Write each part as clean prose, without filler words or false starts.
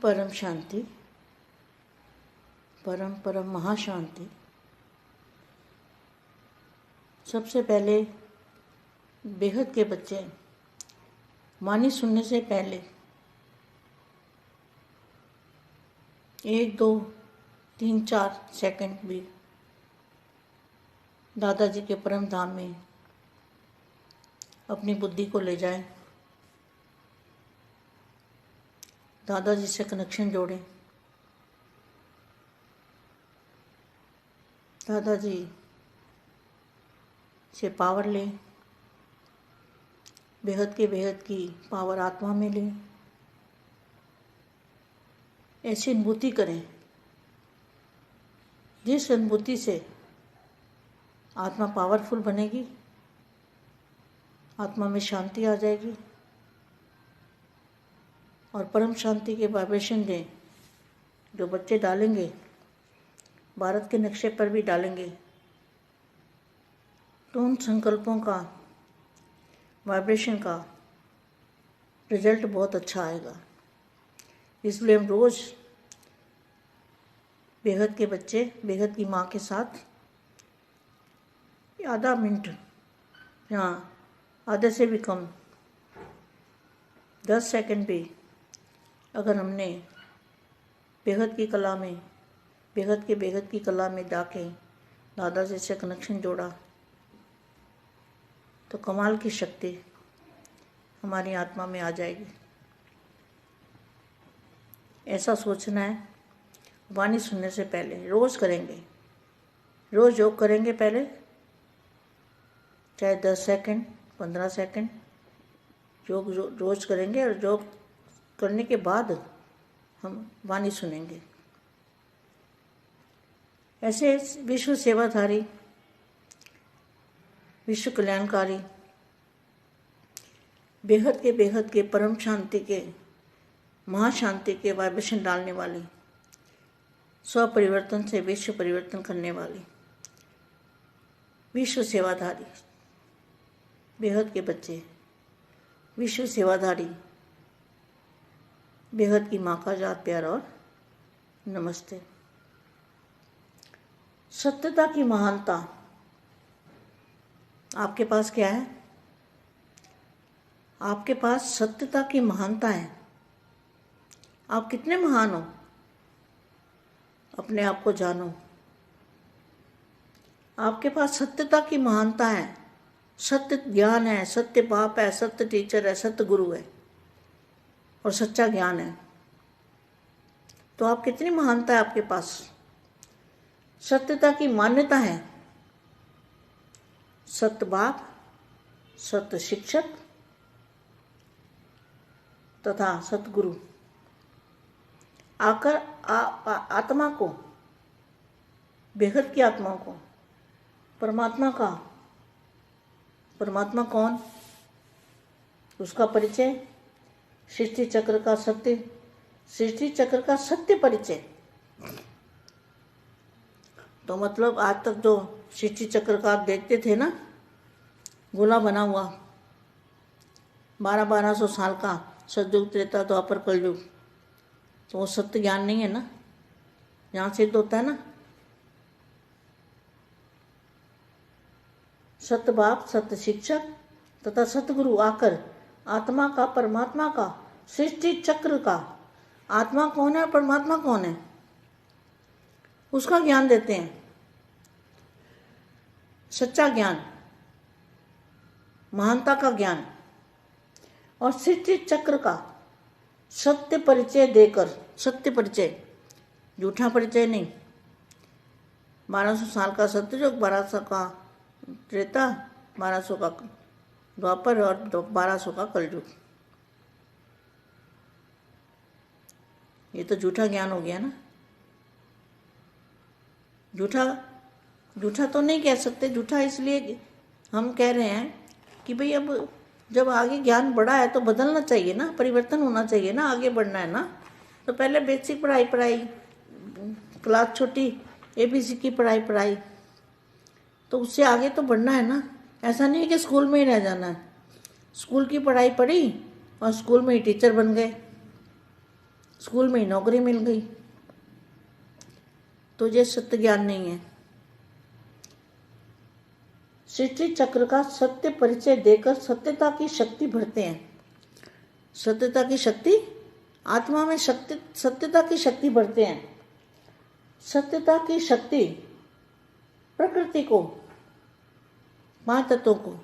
परम शांति, परम परम महाशांति। सबसे पहले बेहद के बच्चे वाणी सुनने से पहले 1, 2, 3, 4 सेकंड भी दादाजी के परम धाम में अपनी बुद्धि को ले जाएं, दादाजी से कनेक्शन जोड़ें, दादाजी से पावर लें, बेहद की पावर आत्मा में लें। ऐसी अनुभूति करें जिस अनुभूति से आत्मा पावरफुल बनेगी, आत्मा में शांति आ जाएगी और परम शांति के वाइब्रेशन दें जो बच्चे डालेंगे, भारत के नक्शे पर भी डालेंगे, तो उन संकल्पों का वाइब्रेशन का रिजल्ट बहुत अच्छा आएगा। इसलिए हम रोज़ बेहद के बच्चे बेहद की माँ के साथ आधा मिनट या आधे से भी कम 10 सेकंड भी अगर हमने बेहद की कला में बेहद की कला में जाके दादाजी से कनेक्शन जोड़ा तो कमाल की शक्ति हमारी आत्मा में आ जाएगी। ऐसा सोचना है। वाणी सुनने से पहले रोज़ करेंगे, रोज़ योग करेंगे। पहले चाहे 10 सेकंड 15 सेकंड योग रोज़ करेंगे और योग करने के बाद हम वाणी सुनेंगे। ऐसे विश्व सेवाधारी, विश्व कल्याणकारी, बेहद के परम शांति के महाशांति के वाइब्रेशन डालने वाली, स्व परिवर्तन से विश्व परिवर्तन करने वाली विश्व सेवाधारी बेहद के बच्चे, विश्व सेवाधारी बेहद की माँ का याद प्यार और नमस्ते। सत्यता की महानता आपके पास क्या है? आपके पास सत्यता की महानता है। आप कितने महान हो, अपने आप को जानो। आपके पास सत्यता की महानता है, सत्य ज्ञान है, सत्य बाप है, सत्य टीचर है, सत्य गुरु है और सच्चा ज्ञान है। तो आप कितनी महानता है आपके पास? सत्यता की मान्यता है, सत्य बाप, सत्य शिक्षक तथा सतगुरु आकर आत्मा को, बेहद की आत्मा को, परमात्मा कौन, उसका परिचय, सृष्टि चक्र का सत्य परिचय। तो मतलब आज तक जो सृष्टि चक्र का आप देखते थे ना, गोला बना हुआ, 1200 साल का, सतयुग त्रेता द्वापर कलयुग, तो वो सत्य ज्ञान नहीं है ना, यहाँ सिद्ध होता है ना। सत्य बाप, सत्य शिक्षक तथा सतगुरु आकर आत्मा का, परमात्मा का, सृष्टि चक्र का, आत्मा कौन है और परमात्मा कौन है उसका ज्ञान देते हैं। सच्चा ज्ञान, महानता का ज्ञान और सृष्टि चक्र का सत्य परिचय देकर, सत्य परिचय, झूठा परिचय नहीं। 1200 साल का सत्ययुग, 1200 का त्रेता, 1200 का द्वापर और 1200 का कलयुग। ये तो झूठा ज्ञान हो गया ना। झूठा तो नहीं कह सकते, झूठा इसलिए हम कह रहे हैं कि भाई अब जब आगे ज्ञान बढ़ा है तो बदलना चाहिए ना, परिवर्तन होना चाहिए ना, आगे बढ़ना है ना। तो पहले बेसिक पढ़ाई, क्लास छोटी, ABC की पढ़ाई, तो उससे आगे तो बढ़ना है ना। ऐसा नहीं है कि स्कूल में ही रह जाना है। स्कूल की पढ़ाई पढ़ी और स्कूल में ही टीचर बन गए, स्कूल में ही नौकरी मिल गई, तो ये सत्य ज्ञान नहीं है। सृष्टि चक्र का सत्य परिचय देकर सत्यता की शक्ति भरते हैं। सत्यता की शक्ति, आत्मा में शक्ति, सत्यता की शक्ति भरते हैं। सत्यता की शक्ति प्रकृति को, 5 तत्वों को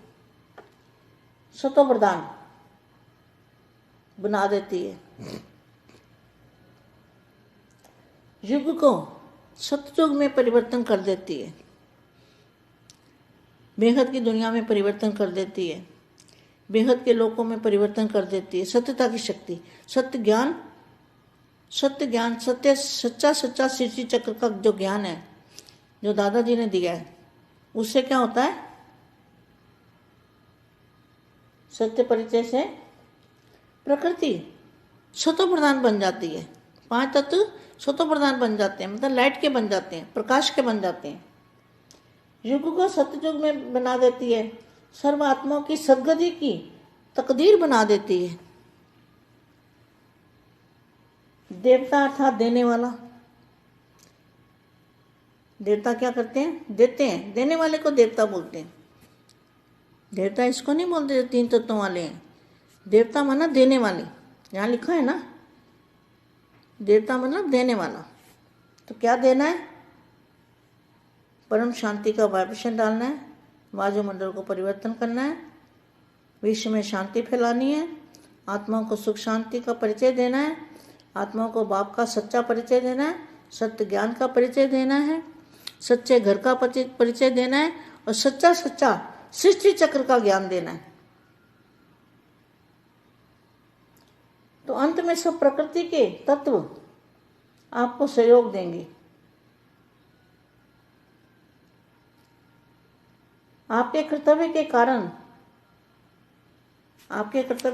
सतो प्रधान बना देती है। युग को सतयुग में परिवर्तन कर देती है। बेहद की दुनिया में परिवर्तन कर देती है। बेहद के लोकों में परिवर्तन कर देती है सत्यता की शक्ति। सत्य ज्ञान, सत्य सच्चा सृष्टि चक्र का जो ज्ञान है, जो दादाजी ने दिया है, उससे क्या होता है? सत्य परिचय से प्रकृति सतो प्रधान बन जाती है। 5 तत्व सतो प्रधान बन जाते हैं, मतलब लाइट के बन जाते हैं, प्रकाश के बन जाते हैं। युग को सतयुग में बना देती है। सर्व आत्माओं की सदगति की तकदीर बना देती है। देवता अर्थात देने वाला। देवता क्या करते हैं? देते हैं। देने वाले को देवता बोलते हैं। देवता इसको नहीं बोलते जो 3 तत्वों वाले हैं। देवता माना देने वाले, यहाँ लिखा है ना, देवता मतलब देने वाला। तो क्या देना है? परम शांति का वाइब्रेशन डालना है, वायुमंडल को परिवर्तन करना है, विश्व में शांति फैलानी है, आत्माओं को सुख शांति का परिचय देना है, आत्माओं को बाप का सच्चा परिचय देना है, सत्य ज्ञान का परिचय देना है, सच्चे घर का परिचय देना है, और सच्चा सृष्टि चक्र का ज्ञान देना है। तो अंत में सब प्रकृति के तत्व आपको सहयोग देंगे। आपके कर्तव्य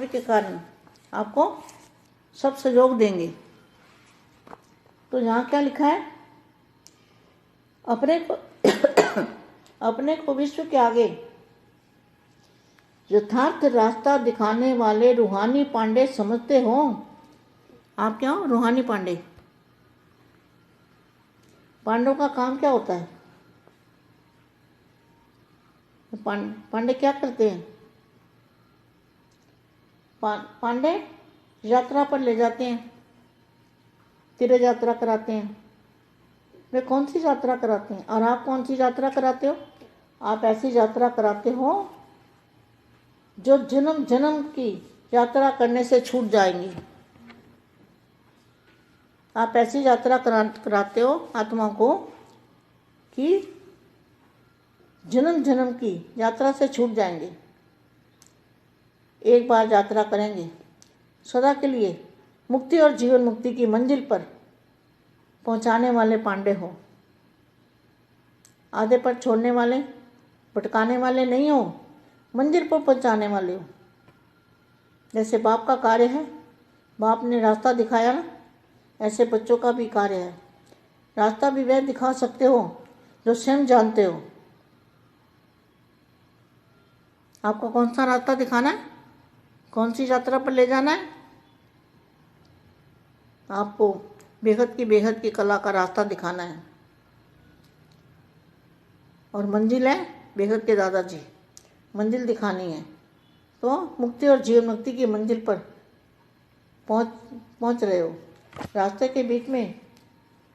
के कारण आपको सब सहयोग देंगे। तो यहाँ क्या लिखा है? अपने को विश्व के आगे यथार्थ रास्ता दिखाने वाले रूहानी पांडे समझते हो। आप क्या हो? रूहानी पांडे। पांडवों का काम क्या होता है? पांडे क्या करते हैं? पांडे यात्रा पर ले जाते हैं, तीर्थ यात्रा कराते हैं। वे कौन सी यात्रा कराते हैं? और आप कौन सी यात्रा कराते हो? आप ऐसी यात्रा कराते हो जो जन्म जन्म की यात्रा करने से छूट जाएंगी। आप ऐसी यात्रा कराते हो आत्मा को कि जन्म जन्म की यात्रा से छूट जाएंगे। एक बार यात्रा करेंगे, सदा के लिए मुक्ति और जीवन मुक्ति की मंजिल पर पहुंचाने वाले पांडे हो। आधे पर छोड़ने वाले, भटकाने वाले नहीं हो, मंजिल पर पहुंचाने वाले हो। जैसे बाप का कार्य है, बाप ने रास्ता दिखाया ना, ऐसे बच्चों का भी कार्य है। रास्ता भी वह दिखा सकते हो जो स्वयं जानते हो। आपको कौन सा रास्ता दिखाना है? कौन सी यात्रा पर ले जाना है? आपको बेहद की कला का रास्ता दिखाना है। और मंजिल है बेहद के दादाजी, मंजिल दिखानी है। तो मुक्ति और जीवन मुक्ति की मंजिल पर पहुंच रहे हो। रास्ते के बीच में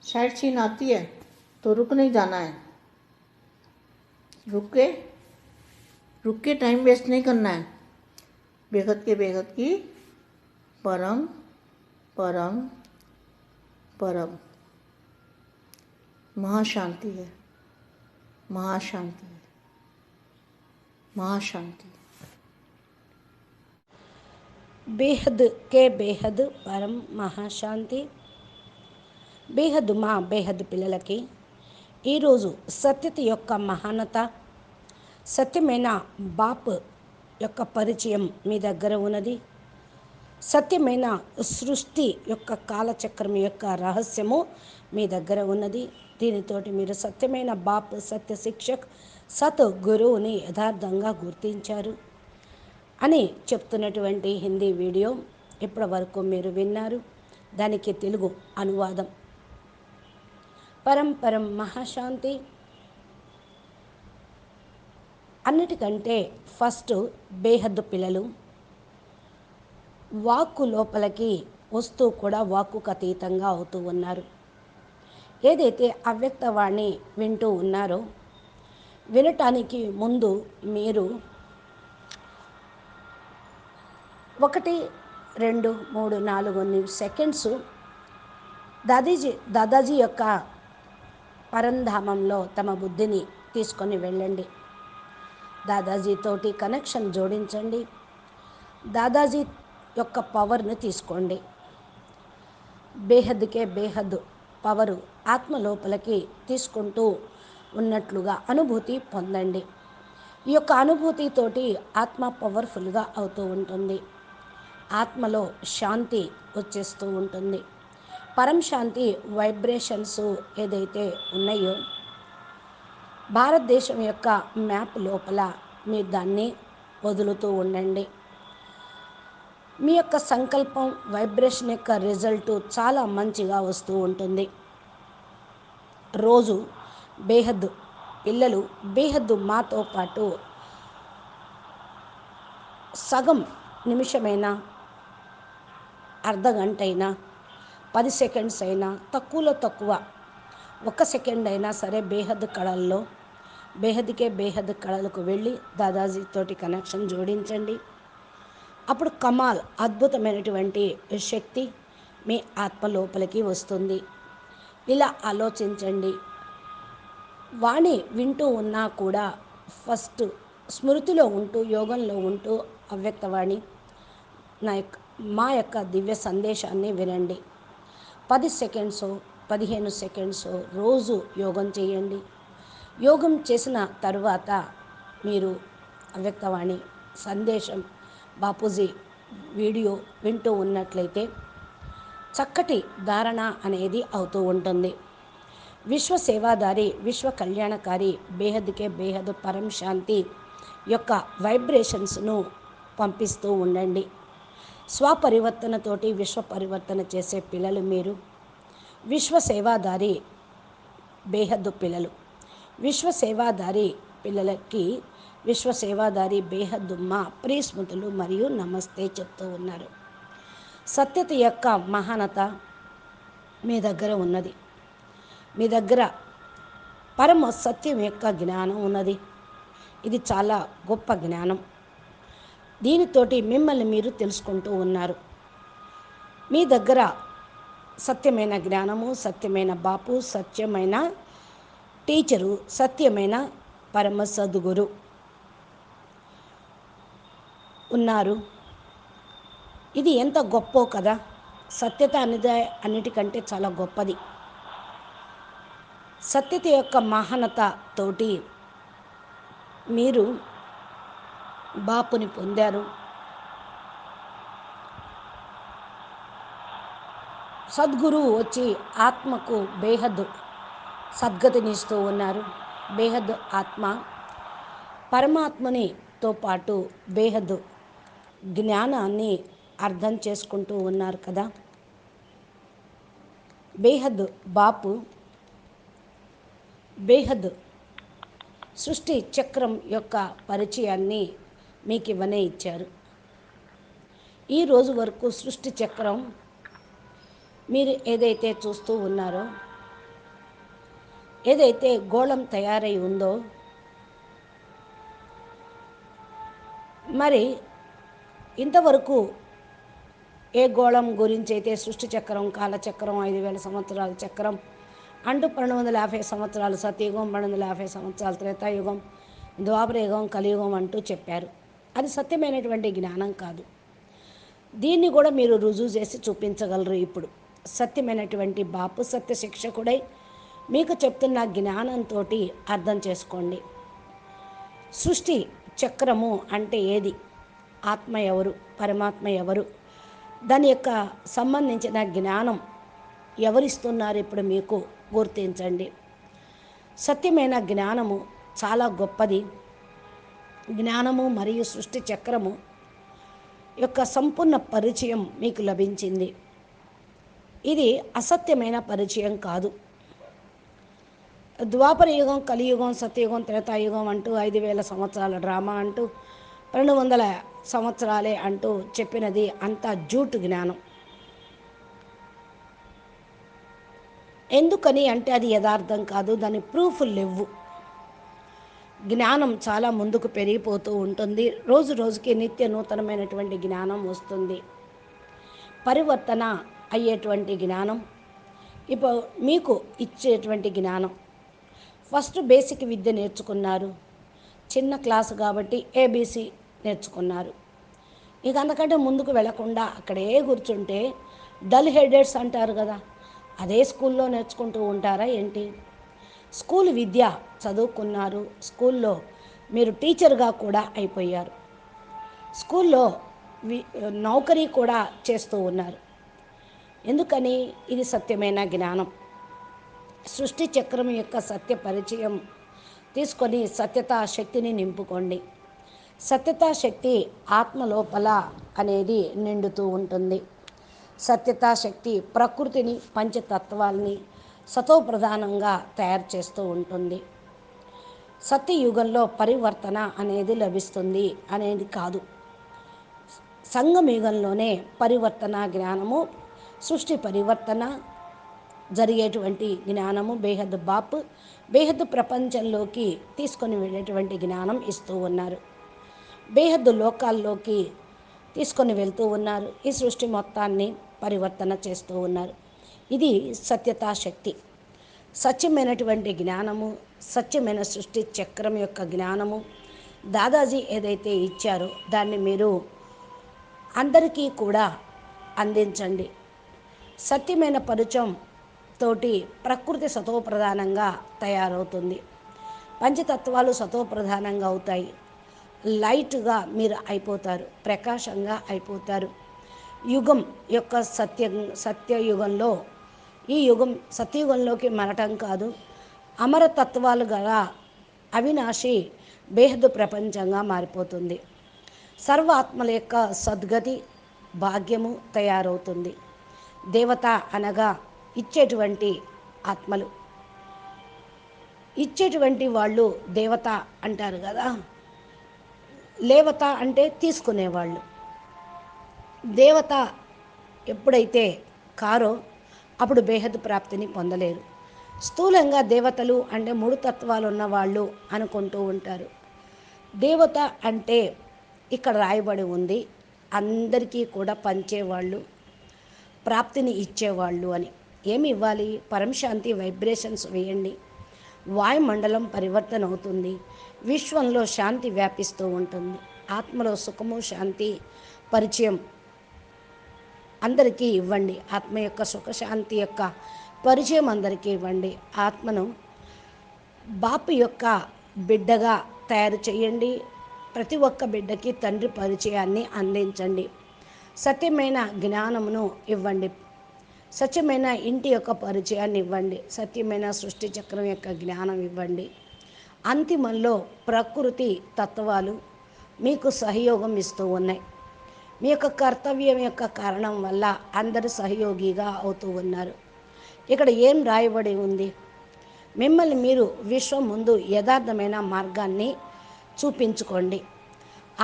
साइड सीन आती है तो रुक नहीं जाना है। रुक के टाइम वेस्ट नहीं करना है। बेहद की परम परम परम महाशांति है, महाशांति है, महाशांति। बेहद के बेहद परम మహాశాంతి. బేహద్ మా బేహద్ పిల్లలకి ఈరోజు సత్యత యొక్క మహానత, సత్యమైన బాప్ యొక్క పరిచయం మీ దగ్గర ఉన్నది. సత్యమైన సృష్టి యొక్క కాలచక్రం యొక్క రహస్యము మీ దగ్గర ఉన్నది. దీనితోటి మీరు సత్యమైన బాప్, సత్య శిక్షక్, సత్ గురువుని యథార్థంగా గుర్తించారు అని చెప్తున్నటువంటి హిందీ వీడియో ఇప్పటి వరకు మీరు విన్నారు. దానికి తెలుగు అనువాదం. పరం పరం మహాశాంతి. అన్నిటికంటే ఫస్ట్ బేహద్దు పిల్లలు వాక్కు లోపలికి వస్తూ కూడా వాక్కుకు అతీతంగా అవుతూ ఉన్నారు. ఏదైతే అవ్యక్తవాణి వింటూ ఉన్నారో, వినటానికి ముందు మీరు 1, 2, 3, 4 సెకండ్స్ దాదాజీ యొక్క పరంధామంలో తమ బుద్ధిని తీసుకొని వెళ్ళండి. దాదాజీతోటి కనెక్షన్ జోడించండి. దాదాజీ యొక్క పవర్ని తీసుకోండి. బేహద్కే బేహద్ పవరు ఆత్మ లోపలికి తీసుకుంటూ ఉన్నట్లుగా అనుభూతి పొందండి. ఈ యొక్క అనుభూతితోటి ఆత్మ పవర్ఫుల్గా అవుతూ ఉంటుంది. ఆత్మలో శాంతి వచ్చేస్తూ ఉంటుంది. పరం శాంతి వైబ్రేషన్స్ ఏదైతే ఉన్నాయో, భారతదేశం యొక్క మ్యాప్ లోపల మీరు దాన్ని వదులుతూ ఉండండి. మీ యొక్క సంకల్పం వైబ్రేషన్ యొక్క రిజల్ట్ చాలా మంచిగా వస్తూ ఉంటుంది. రోజు బేహద్దు పిల్లలు బేహద్దు మాతో పాటు సగం నిమిషమైనా, అర్ధగంట అయినా, 10 సెకండ్స్ అయినా, తక్కువలో తక్కువ 1 సెకండ్ అయినా సరే బేహద్ కళల్లో బేహద్కే బేహద్ కళలకు వెళ్ళి దాదాజీతోటి కనెక్షన్ జోడించండి. అప్పుడు కమాల్ అద్భుతమైనటువంటి శక్తి మీ ఆత్మ లోపలికి వస్తుంది. ఇలా ఆలోచించండి. వాణి వింటూ ఉన్నా కూడా ఫస్ట్ స్మృతిలో ఉంటూ, యోగంలో ఉంటూ అవ్యక్తవాణి మా యొక్క దివ్య సందేశాన్ని వినండి. 10 సెకండ్స్, 15 సెకండ్స్ రోజు యోగం చేయండి. యోగం చేసిన తరువాత మీరు అవ్యక్తవాణి సందేశం బాపూజీ వీడియో వింటూ ఉన్నట్లయితే చక్కటి ధారణ అనేది అవుతూ ఉంటుంది. విశ్వ సేవాదారి, విశ్వ కళ్యాణకారి, బేహద్కే బేహద్ పరం శాంతి యొక్క వైబ్రేషన్స్ను పంపిస్తూ ఉండండి. స్వపరివర్తనతోటి విశ్వ పరివర్తన చేసే పిల్లలు మీరు. విశ్వ సేవాదారి బేహద్దు పిల్లలు. విశ్వ సేవాదారి పిల్లలకి విశ్వ సేవాదారి బేహద్దు మా ప్రియస్మృతులు మరియు నమస్తే చెప్తూ ఉన్నారు. సత్యత యొక్క మహానత మీ దగ్గర ఉన్నది. మీ దగ్గర పరమ సత్యం యొక్క జ్ఞానం ఉన్నది. ఇది చాలా గొప్ప జ్ఞానం. దీనితోటి మిమ్మల్ని మీరు తెలుసుకుంటూ ఉన్నారు. మీ దగ్గర సత్యమైన జ్ఞానము, సత్యమైన బాపు, సత్యమైన టీచరు, సత్యమైన పరమ సద్గురు ఉన్నారు. ఇది ఎంత గొప్పో కదా. సత్యత అనేది అన్నిటికంటే చాలా గొప్పది. సత్యత యొక్క మహానత తోటి మీరు బాపుని పొందారు. సద్గురువు వచ్చి ఆత్మకు బేహద్ సద్గతినిస్తూ ఉన్నారు. బేహద్ ఆత్మ పరమాత్మనితో పాటు బేహద్ జ్ఞానాన్ని అర్థం చేసుకుంటూ ఉన్నారు కదా. బేహద్ బాపు బేహద్ సృష్టి చక్రం యొక్క పరిచయాన్ని మీకు ఇవ్వనే ఇచ్చారు. ఈ రోజు వరకు సృష్టి చక్రం మీరు ఏదైతే చూస్తూ ఉన్నారో, ఏదైతే గోళం తయారై ఉందో, మరి ఇంతవరకు ఏ గోళం గురించి అయితే సృష్టి చక్రం, కాలచక్రం, 5000 సంవత్సరాల చక్రం అంటూ 1250 సంవత్సరాలు సతయుగం, 1250 సంవత్సరాలు త్రేతాయుగం, ద్వాపరయుగం, కలియుగం అంటూ చెప్పారు. అది సత్యమైనటువంటి జ్ఞానం కాదు. దీన్ని కూడా మీరు రుజువు చేసి చూపించగలరు. ఇప్పుడు సత్యమైనటువంటి బాపు సత్య శిక్షకుడై మీకు చెప్తున్న జ్ఞానంతో అర్థం చేసుకోండి. సృష్టి చక్రము అంటే ఏది, ఆత్మ ఎవరు, పరమాత్మ ఎవరు, దాని యొక్క సంబంధించిన జ్ఞానం ఎవరిస్తున్నారు ఇప్పుడు మీకు గుర్తించండి. సత్యమైన జ్ఞానము చాలా గొప్పది. జ్ఞానము మరియు సృష్టి చక్రము యొక్క సంపూర్ణ పరిచయం మీకు లభించింది. ఇది అసత్యమైన పరిచయం కాదు. ద్వాపర యుగం, కలియుగం, సత్యయుగం, త్రేతాయుగం అంటూ 5,000 సంవత్సరాల డ్రామా అంటూ 200 సంవత్సరాలే అంటూ చెప్పినది అంతా జూటు జ్ఞానం. ఎందుకని అంటే అది యథార్థం కాదు, దాని ప్రూఫ్లు లేవు. జ్ఞానం చాలా ముందుకు పెరిగిపోతూ ఉంటుంది, రోజు రోజుకి నిత్య నూతనమైనటువంటి జ్ఞానం వస్తుంది, పరివర్తన అయ్యేటువంటి జ్ఞానం ఇప్పుడు మీకు ఇచ్చేటువంటి జ్ఞానం. ఫస్ట్ బేసిక్ విద్య నేర్చుకున్నారు, చిన్న క్లాసు కాబట్టి ఏబీసీ నేర్చుకున్నారు. ఇక అంతకంటే ముందుకు వెళ్లకుండా అక్కడే కూర్చుంటే డల్ హెడెడ్స్ అంటారు కదా, అదే స్కూల్లో నేర్చుకుంటూ ఉంటారా ఏంటి? స్కూల్ విద్య చదువుకున్నారు, స్కూల్లో మీరు టీచర్గా కూడా అయిపోయారు, స్కూల్లో నౌకరీ కూడా చేస్తూ ఉన్నారు. ఎందుకని? ఇది సత్యమైన జ్ఞానం. సృష్టి చక్రం యొక్క సత్య పరిచయం తీసుకొని సత్యతా శక్తిని నింపుకోండి. సత్యతా శక్తి ఆత్మ లోపల అనేది నిండుతూ ఉంటుంది. సత్యతా శక్తి ప్రకృతిని, పంచతత్వాల్ని సతోప్రధానంగా తయారు చేస్తూ ఉంటుంది. సత్యయుగంలో పరివర్తన అనేది లభిస్తుంది అనేది కాదు, సంగమయుగంలోనే పరివర్తన జ్ఞానము, సృష్టి పరివర్తన జరిగేటువంటి జ్ఞానము బేహద్ బాపు బేహద్ ప్రపంచంలోకి తీసుకొని వెళ్ళేటువంటి జ్ఞానం ఇస్తూ ఉన్నారు, బేహద్ లోకాల్లోకి తీసుకొని వెళ్తూ ఉన్నారు, ఈ సృష్టి మొత్తాన్ని పరివర్తన చేస్తూ ఉన్నారు. ఇది సత్యతా శక్తి, సత్యమైనటువంటి జ్ఞానము, సత్యమైన సృష్టి చక్రం యొక్క జ్ఞానము దాదాజీ ఏదైతే ఇచ్చారో దాన్ని మీరు అందరికీ కూడా అందించండి. సత్యమైన పరిచయం తోటి ప్రకృతి సతోప్రధానంగా తయారవుతుంది, పంచతత్వాలు సతోప్రధానంగా అవుతాయి, లైట్గా మీరు అయిపోతారు, ప్రకాశంగా అయిపోతారు. యుగం యొక్క సత్యయుగంలో ఈ యుగం సత్యయుగంలోకి మరటం కాదు, అమరతత్వాలు గల అవినాశి బేహద్ ప్రపంచంగా మారిపోతుంది. సర్వ ఆత్మల యొక్క సద్గతి భాగ్యము తయారవుతుంది. దేవత అనగా ఇచ్చేటువంటి ఆత్మలు, ఇచ్చేటువంటి వాళ్ళు దేవత అంటారు కదా, లేవత అంటే తీసుకునేవాళ్ళు. దేవత ఎప్పుడైతే కారో అప్పుడు బేహద్ ప్రాప్తిని పొందలేరు. స్థూలంగా దేవతలు అంటే 3 తత్వాలు ఉన్నవాళ్ళు అనుకుంటూ ఉంటారు. దేవత అంటే ఇక్కడ రాయబడి ఉంది అందరికీ కూడా పంచేవాళ్ళు, ప్రాప్తిని ఇచ్చేవాళ్ళు అని. ఏమి ఇవ్వాలి? పరమశాంతి వైబ్రేషన్స్ వేయండి, వాయుమండలం పరివర్తన అవుతుంది, విశ్వంలో శాంతి వ్యాపిస్తూ ఉంటుంది, ఆత్మలో సుఖము శాంతి పరిచయం అందరికీ ఇవ్వండి. ఆత్మ యొక్క సుఖశాంతి యొక్క పరిచయం అందరికీ ఇవ్వండి. ఆత్మను బాపు యొక్క బిడ్డగా తయారు చేయండి. ప్రతి ఒక్క బిడ్డకి తండ్రి పరిచయాన్ని అందించండి. సత్యమైన జ్ఞానమును ఇవ్వండి, సత్యమైన ఇంటి యొక్క పరిచయాన్ని ఇవ్వండి, సత్యమైన సృష్టి చక్రం యొక్క జ్ఞానం ఇవ్వండి. అంతిమంలో ప్రకృతి తత్వాలు మీకు సహయోగం ఇస్తూ ఉన్నాయి. మీ యొక్క కర్తవ్యం యొక్క కారణం వల్ల అందరూ సహయోగిగా అవుతూ ఉన్నారు. ఇక్కడ ఏం రాయబడి ఉంది? మిమ్మల్ని మీరు విశ్వం ముందు యథార్థమైన మార్గాన్ని చూపించుకోండి,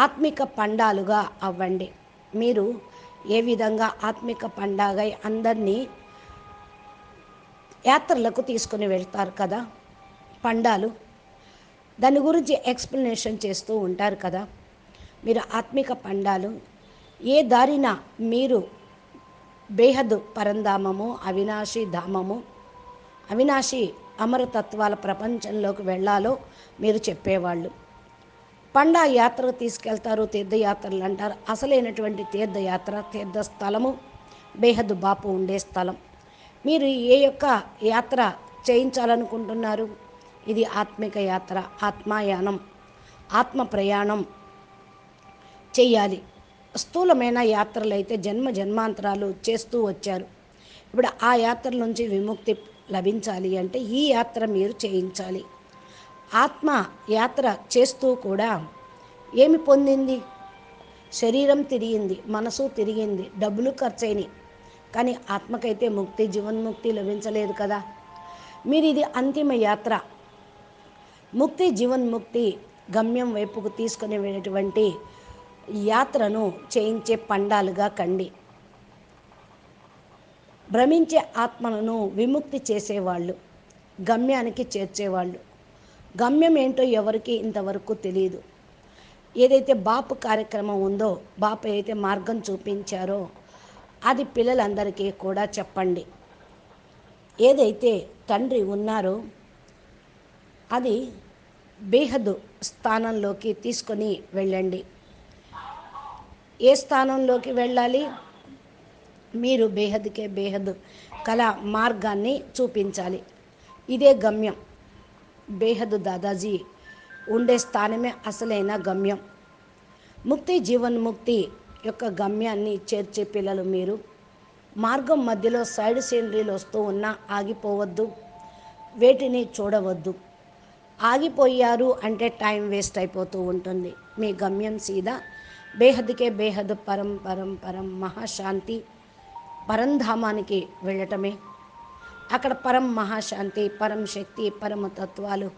ఆత్మిక పండాలుగా అవ్వండి. మీరు ఏ విధంగా ఆత్మిక పండాగై అందరినీ యాత్రలకు తీసుకుని వెళ్తారు కదా, పండాలు, దాని గురించి ఎక్స్ప్లెనేషన్ చేస్తూ ఉంటారు కదా. మీరు ఆత్మిక పండాలు, ఏ దారిన మీరు బేహద్ పరంధామము, అవినాశి ధామము, అవినాశి అమరతత్వాల ప్రపంచంలోకి వెళ్ళాలో మీరు చెప్పేవాళ్ళు. పండా యాత్రకు తీసుకెళ్తారు, తీర్థయాత్రలు అంటారు. అసలైనటువంటి తీర్థయాత్ర, తీర్థస్థలము బేహద్ బాపు ఉండే స్థలం. మీరు ఏ యొక్క యాత్ర చేయించాలనుకుంటున్నారు? ఇది ఆత్మిక యాత్ర, ఆత్మాయానం, ఆత్మ ప్రయాణం చెయ్యాలి. స్థూలమైన యాత్రలు అయితే జన్మ జన్మాంతరాలు చేస్తూ వచ్చారు. ఇప్పుడు ఆ యాత్ర నుంచి విముక్తి లభించాలి అంటే ఈ యాత్ర మీరు చేయించాలి. ఆత్మ యాత్ర చేస్తూ కూడా ఏమి పొందింది? శరీరం తిరిగింది, మనసు తిరిగింది, డబ్బులు ఖర్చయినాయి, కానీ ఆత్మకైతే ముక్తి, జీవన్ముక్తి లభించలేదు కదా. మీరు ఇది అంతిమ యాత్ర, ముక్తి జీవన్ముక్తి గమ్యం వైపుకు తీసుకుని వెళ్ళేటువంటి యాత్రను చేయించే పండాలుగా కండి. భ్రమించే ఆత్మలను విముక్తి చేసేవాళ్ళు, గమ్యానికి చేర్చేవాళ్ళు. గమ్యం ఏంటో ఎవరికి ఇంతవరకు తెలియదు. ఏదైతే బాపు కార్యక్రమం ఉందో, బాపు ఏదైతే మార్గం చూపించారో అది పిల్లలందరికీ కూడా చెప్పండి. ఏదైతే తండ్రి ఉన్నారో అది బేహద్దు స్థానంలోకి తీసుకొని వెళ్ళండి. ఏ స్థానంలోకి వెళ్ళాలి? మీరు బేహద్దుకే బేహద్దు కళ మార్గాన్ని చూపించాలి. ఇదే గమ్యం. బేహద్దు దాదాజీ ఉండే స్థానమే అసలైన గమ్యం. ముక్తి జీవన్ముక్తి యొక్క గమ్యాన్ని చేర్చే పిల్లలు మీరు. మార్గం మధ్యలో సైడ్ సీనరీలు వస్తూ ఉన్నా ఆగిపోవద్దు, వేటిని చూడవద్దు. ఆగిపోయారు అంటే టైం వేస్ట్ అయిపోతూ ఉంటుంది. మీ గమ్యం సీదా బేహద్దుకే బేహద్దు పరం పరం పరం మహాశాంతి పరంధామానికి వెళ్ళటమే. అక్కడ పరం మహాశాంతి, పరం శక్తి, పరమ తత్వాలు,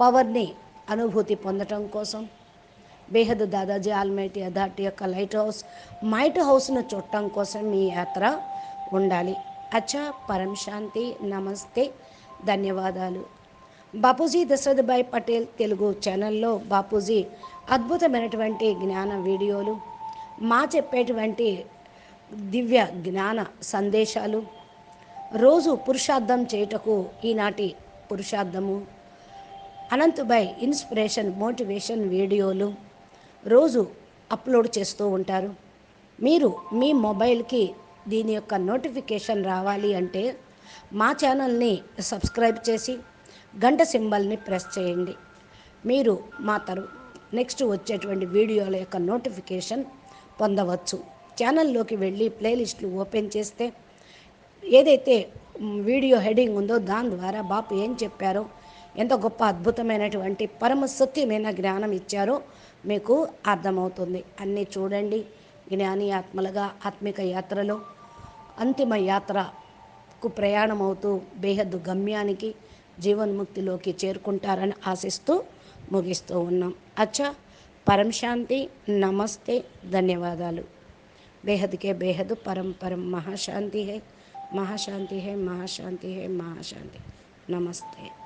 పవర్ని అనుభూతి పొందటం కోసం బేహద్దు దాదాజీ ఆల్మైటీ అథారిటీ యొక్క లైట్ హౌస్, మైట్ హౌస్ను చూడటం కోసం మీ యాత్ర ఉండాలి. అచ్చా, పరం శాంతి, నమస్తే, ధన్యవాదాలు. బాపూజీ దశరథభాయ్ పటేల్ తెలుగు ఛానల్లో బాపూజీ అద్భుతమైనటువంటి జ్ఞాన వీడియోలు, మా చెప్పేటువంటి దివ్య జ్ఞాన సందేశాలు, రోజు పురుషార్థం చేయుటకు ఈనాటి పురుషార్థము, అనంతభాయ్ ఇన్స్పిరేషన్ మోటివేషన్ వీడియోలు రోజు అప్లోడ్ చేస్తూ ఉంటారు. మీరు మీ మొబైల్కి దీని యొక్క నోటిఫికేషన్ రావాలి అంటే మా ఛానల్ని సబ్స్క్రైబ్ చేసి గంట సింబల్ని ప్రెస్ చేయండి. మీరు మా నెక్స్ట్ వచ్చేటువంటి వీడియోల యొక్క నోటిఫికేషన్ పొందవచ్చు. ఛానల్లోకి వెళ్ళి ప్లేలిస్టులు ఓపెన్ చేస్తే ఏదైతే వీడియో హెడింగ్ ఉందో దాని ద్వారా బాపు ఏం చెప్పారో, ఎంత గొప్ప అద్భుతమైనటువంటి పరమ సత్యమైన జ్ఞానం ఇచ్చారో మీకు అర్థమవుతుంది. అన్నీ చూడండి. జ్ఞాని ఆత్మలుగా ఆత్మిక యాత్రలో అంతిమ యాత్రకు ప్రయాణమవుతూ బేహద్దు గమ్యానికి జీవన్ముక్తిలోకి చేరుకుంటారని ఆశిస్తూ ముగిస్తూ ఉన్నాం. అచ్చా, పరం శాంతి, నమస్తే, ధన్యవాదాలు. बेहद के बेहद परम परम महाशांति है, महाशांति है, महाशांति है, महाशांति। नमस्ते।